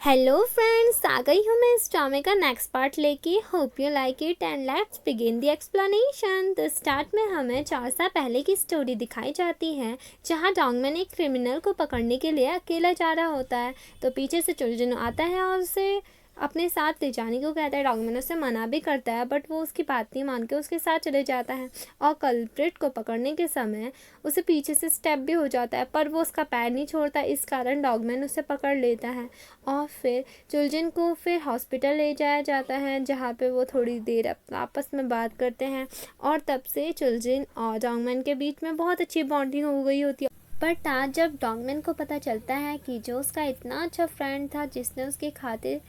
Hello friends, आ गई हूँ मैं इस ड्रामे का नेक्स्ट पार्ट लेके। Hope you like it and let's begin the explanation. तो स्टार्ट में हमें 4 साल पहले की स्टोरी दिखाई जाती है, जहाँ डॉगमैन एक क्रिमिनल को पकड़ने के लिए अकेला जा रहा होता है। तो पीछे से चुलजुन आता है और उसे अपने साथ ले जाने को कहता है। डॉगमैन उसे मना भी करता है, बट वो उसकी बात नहीं मान के उसके साथ चले जाता है। और कल्प्रिट को पकड़ने के समय उसे पीछे से स्टेप भी हो जाता है, पर वो उसका पैर नहीं छोड़ता, इस कारण डॉगमैन उसे पकड़ लेता है। और फिर चुलजिन को फिर हॉस्पिटल ले जाया जाता है, जहाँ पे वो थोड़ी देर आपस में बात करते हैं। और तब से चुलजिन और डॉगमैन के बीच में बहुत अच्छी बॉन्डिंग हो गई होती है। बट आज जब डॉगमैन को पता चलता है कि जो उसका इतना अच्छा फ्रेंड था, जिसने उसके खातिर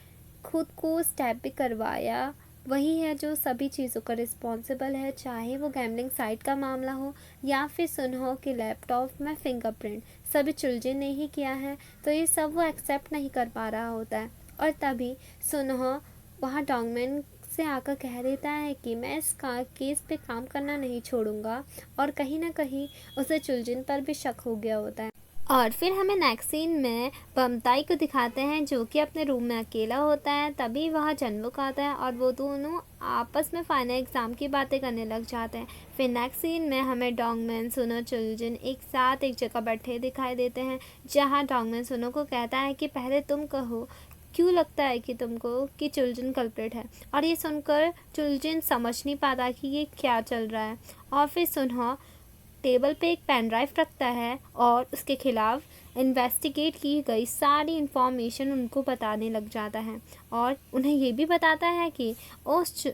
खुद को स्टेप भी करवाया, वही है जो सभी चीज़ों का रिस्पॉन्सिबल है, चाहे वो गैम्बलिंग साइट का मामला हो या फिर सुनहो के लैपटॉप में फिंगरप्रिंट, सभी चुलजिन ने ही किया है। तो ये सब वो एक्सेप्ट नहीं कर पा रहा होता है। और तभी सुनहो वहाँ डॉगमैन से आकर कह देता है कि मैं इस केस पे काम करना नहीं छोड़ूंगा। और कहीं ना कहीं उसे चुलजिन पर भी शक हो गया होता है। और फिर हमें नेक्स्ट सीन में बमताई को दिखाते हैं, जो कि अपने रूम में अकेला होता है। तभी वहाँ जन्मुक आता है और वो दोनों आपस में फाइनल एग्ज़ाम की बातें करने लग जाते हैं। फिर नेक्स्ट सीन में हमें डॉगमैन, सुनो, चुलजिन एक साथ एक जगह बैठे दिखाई देते हैं, जहाँ डॉगमैन सुनो को कहता है कि पहले तुम कहो, क्यों लगता है कि तुमको कि चुलजिन कल्प्रिट है। और ये सुनकर चुलजिन समझ नहीं पाता कि ये क्या चल रहा है। और फिर सुनो टेबल पे एक पेन ड्राइव रखता है और उसके खिलाफ इन्वेस्टिगेट की गई सारी इन्फॉर्मेशन उनको बताने लग जाता है। और उन्हें ये भी बताता है कि उस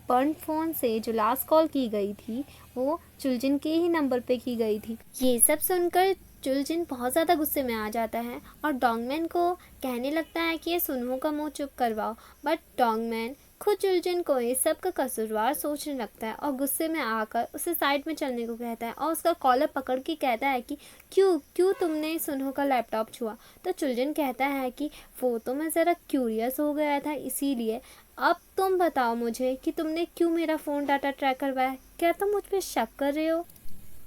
बर्न फ़ोन से जो लास्ट कॉल की गई थी, वो चुलजिन के ही नंबर पे की गई थी। ये सब सुनकर चुलजिन बहुत ज़्यादा गुस्से में आ जाता है और डॉगमैन को कहने लगता है कि ये सुनहो का मुँह चुप करवाओ। बट डॉगमैन खुद चुलजिन को इस सब का कसूरवार सोचने लगता है और गुस्से में आकर उसे साइड में चलने को कहता है और उसका कॉलर पकड़ के कहता है कि क्यों क्यों तुमने सुनहो का लैपटॉप छुआ। तो चुलजिन कहता है कि वो तो मैं ज़रा क्यूरियस हो गया था इसीलिए। अब तुम बताओ मुझे कि तुमने क्यों मेरा फ़ोन डाटा ट्रैक करवाया, क्या तुम मुझ पर शक कर रहे हो।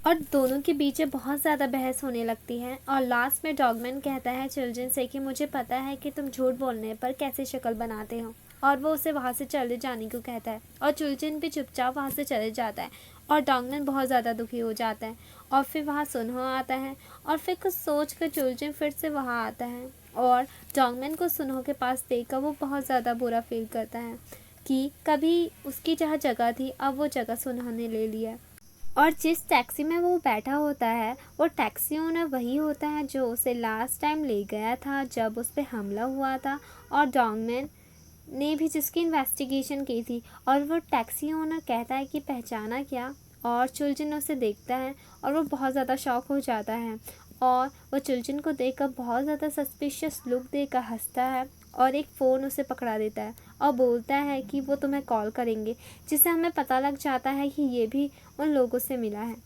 और दोनों के बीच में बहुत ज़्यादा बहस होने लगती है। और लास्ट में डॉगमैन कहता है चिल्ड्रन से कि मुझे पता है कि तुम झूठ बोलने पर कैसे शक्ल बनाते हो। और वो उसे वहाँ से चले जाने को कहता है और चिल्ड्रन भी चुपचाप वहाँ से चले जाता है। और डॉगमैन बहुत ज़्यादा दुखी हो जाता है। और फिर वहाँ सुनहो आता है और फिर कुछ सोच कर चिल्ड्रन फिर से वहाँ आता है। और डॉगमैन को सुनहो के पास देखकर वो बहुत ज़्यादा बुरा फील करता है कि कभी उसकी जहाँ जगह थी, अब वो जगह सुनहो ने ले लिया। और जिस टैक्सी में वो बैठा होता है, वो टैक्सी ओनर वही होता है जो उसे लास्ट टाइम ले गया था जब उस पर हमला हुआ था, और डॉगमैन ने भी जिसकी इन्वेस्टिगेशन की थी। और वो टैक्सी ओनर कहता है कि पहचाना क्या। और चुलजिन उसे देखता है और वो बहुत ज़्यादा शॉक हो जाता है। और वो चुलजिन को देखकर बहुत ज़्यादा सस्पिशियस लुक देकर हंसता है और एक फ़ोन उसे पकड़ा देता है और बोलता है कि वो तुम्हें कॉल करेंगे, जिससे हमें पता लग जाता है कि ये भी उन लोगों से मिला है।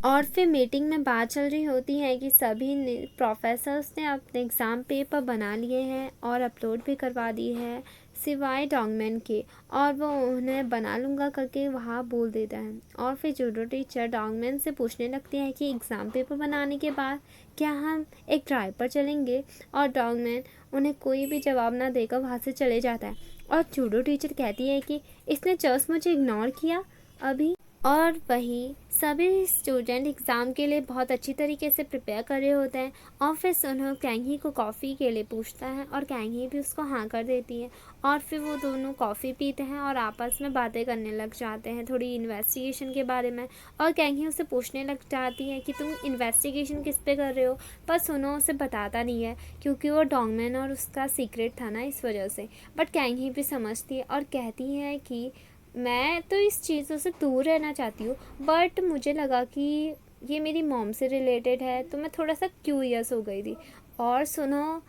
और फिर मीटिंग में बात चल रही होती है कि सभी ने प्रोफेसर्स ने अपने एग्ज़ाम पेपर बना लिए हैं और अपलोड भी करवा दिए हैं, सिवाय डॉगमैन के। और वो उन्हें बना लूँगा करके वहाँ बोल देता है। और फिर जूडो टीचर डॉगमैन से पूछने लगती है कि एग्ज़ाम पेपर बनाने के बाद क्या हम एक ड्राइव पर चलेंगे। और डॉगमैन उन्हें कोई भी जवाब ना देकर वहाँ से चले जाता है। और जूडो टीचर कहती है कि इसने जस्ट मुझे इग्नोर किया अभी। और वही सभी स्टूडेंट एग्ज़ाम के लिए बहुत अच्छी तरीके से प्रिपेयर कर रहे होते हैं। और फिर सुनो कैंगी को कॉफ़ी के लिए पूछता है और कैंगी भी उसको हाँ कर देती है। और फिर वो दोनों कॉफ़ी पीते हैं और आपस में बातें करने लग जाते हैं थोड़ी इन्वेस्टिगेशन के बारे में। और कैंगी उसे पूछने लग जाती है कि तुम इन्वेस्टिगेशन किस पे कर रहे हो, पर सुनो उसे बताता नहीं है क्योंकि वो डॉगमैन और उसका सीक्रेट था ना, इस वजह से। बट कैंगी भी समझती है और कहती है कि मैं तो इस चीज़ों से दूर रहना चाहती हूँ, बट मुझे लगा कि ये मेरी मॉम से रिलेटेड है, तो मैं थोड़ा सा क्यूरियस हो गई थी। और सुनो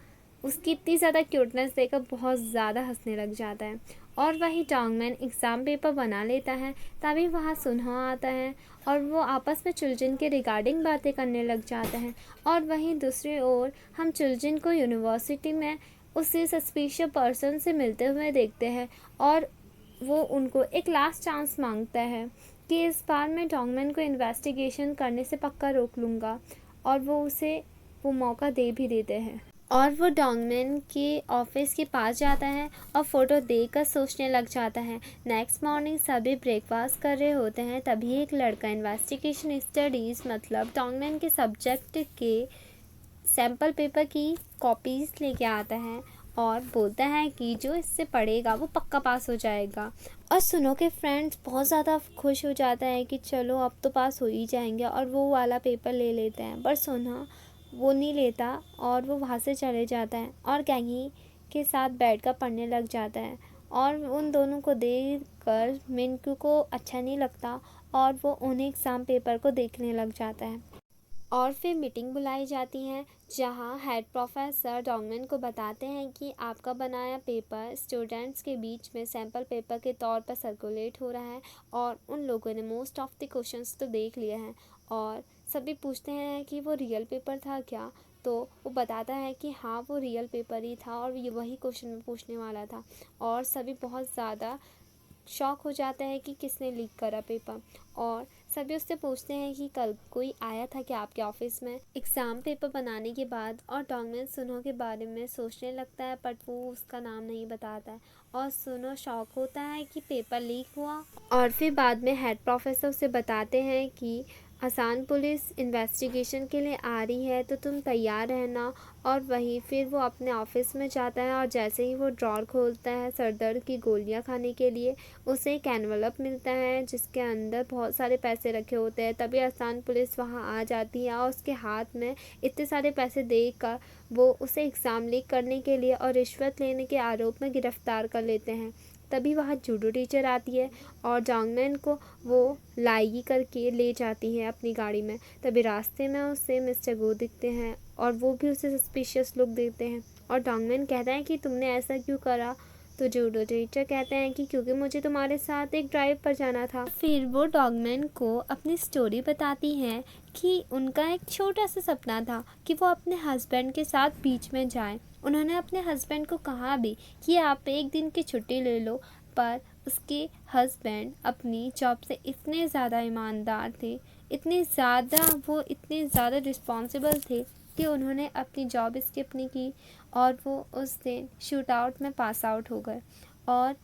उसकी इतनी ज़्यादा क्यूटनेस देखकर बहुत ज़्यादा हंसने लग जाता है। और वही डॉगमैन एग्ज़ाम पेपर बना लेता है, तभी वहाँ सुनहो आता है और वो आपस में चिल्ड्रन के रिगार्डिंग बातें करने लग जाते हैं। और वहीं दूसरी ओर हम चिल्ड्रन को यूनिवर्सिटी में उसी सस्पिशियस पर्सन से मिलते हुए देखते हैं। और वो उनको एक लास्ट चांस मांगता है कि इस बार मैं डॉगमैन को इन्वेस्टिगेशन करने से पक्का रोक लूँगा। और वो उसे वो मौका दे भी देते हैं। और वो डोंगमिन के ऑफिस के पास जाता है और फ़ोटो देखकर सोचने लग जाता है। नेक्स्ट मॉर्निंग सभी ब्रेकफास्ट कर रहे होते हैं, तभी एक लड़का इन्वेस्टिगेशन स्टडीज़ मतलब डोंगमिन के सब्जेक्ट के सैम्पल पेपर की कॉपीज़ लेके आता है और बोलता है कि जो इससे पढ़ेगा वो पक्का पास हो जाएगा। और सुनो के फ्रेंड्स बहुत ज़्यादा खुश हो जाता है कि चलो अब तो पास हो ही जाएंगे, और वो वाला पेपर ले लेते हैं। पर सुनो वो नहीं लेता और वो वहाँ से चले जाता है और गैंगी के साथ बैठकर पढ़ने लग जाता है। और उन दोनों को देख कर मिनकू को अच्छा नहीं लगता और वो उन्हें एग्ज़ाम पेपर को देखने लग जाता है। और फिर मीटिंग बुलाई जाती है जहाँ हेड प्रोफेसर डोंगमिन को बताते हैं कि आपका बनाया पेपर स्टूडेंट्स के बीच में सैम्पल पेपर के तौर पर सर्कुलेट हो रहा है और उन लोगों ने मोस्ट ऑफ द क्वेश्चंस तो देख लिए हैं। और सभी पूछते हैं कि वो रियल पेपर था क्या, तो वो बताता है कि हाँ वो रियल पेपर ही था और ये वही क्वेश्चन में पूछने वाला था। और सभी बहुत ज़्यादा शॉक हो जाता है कि किसने लीक करा पेपर। और सभी उससे पूछते हैं कि कल कोई आया था क्या आपके ऑफिस में। एग्ज़ाम पेपर बनाने के बाद और डोंगमिन सुनो के बारे में सोचने लगता है, बट वो उसका नाम नहीं बताता है। और सुनो शॉक होता है कि पेपर लीक हुआ। और फिर बाद में हेड प्रोफेसर उसे बताते हैं कि आसान पुलिस इन्वेस्टिगेशन के लिए आ रही है तो तुम तैयार रहना। और वहीं फिर वो अपने ऑफिस में जाता है और जैसे ही वो ड्रॉर खोलता है सरदर्द की गोलियां खाने के लिए, उसे एक एनवलप मिलता है जिसके अंदर बहुत सारे पैसे रखे होते हैं। तभी आसान पुलिस वहां आ जाती है और उसके हाथ में इतने सारे पैसे देखकर वो उसे एग्ज़ाम लीक करने के लिए और रिश्वत लेने के आरोप में गिरफ्तार कर लेते हैं। तभी वहाँ जूडो टीचर आती है और डोंगमिन को वो लाएगी करके ले जाती है अपनी गाड़ी में। तभी रास्ते में उसे मिस्टर गो दिखते हैं और वो भी उसे सस्पिशियस लुक देते हैं। और डोंगमिन कहता है कि तुमने ऐसा क्यों करा, तो जूडो टीचर कहते हैं कि क्योंकि मुझे तुम्हारे साथ एक ड्राइव पर जाना था। फिर वो डोंगमिन को अपनी स्टोरी बताती हैं कि उनका एक छोटा सा सपना था कि वो अपने हस्बैंड के साथ बीच में जाएं। उन्होंने अपने हस्बैंड को कहा भी कि आप एक दिन की छुट्टी ले लो, पर उसके हस्बैंड अपनी जॉब से इतने ज़्यादा ईमानदार थे, इतने ज़्यादा रिस्पॉन्सिबल थे कि उन्होंने अपनी जॉब स्किप नहीं की और वो उस दिन शूट आउट में पास आउट हो गए। और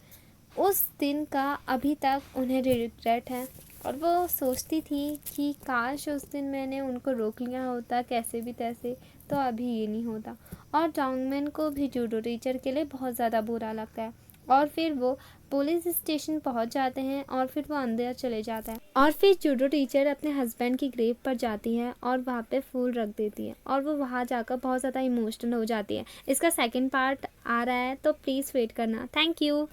उस दिन का अभी तक उन्हें रिग्रेट है और वो सोचती थी कि काश उस दिन मैंने उनको रोक लिया होता कैसे भी तैसे, तो अभी ये नहीं होता। और डोंगमिन को भी जूडो टीचर के लिए बहुत ज़्यादा बुरा लगता है। और फिर वो पुलिस स्टेशन पहुंच जाते हैं और फिर वो अंदर चले जाता है। और फिर जूडो टीचर अपने हस्बैंड की ग्रेव पर जाती है और वहाँ पे फूल रख देती है और वो वहाँ जाकर बहुत ज़्यादा इमोशनल हो जाती है। इसका सेकंड पार्ट आ रहा है तो प्लीज़ वेट करना। Thank you.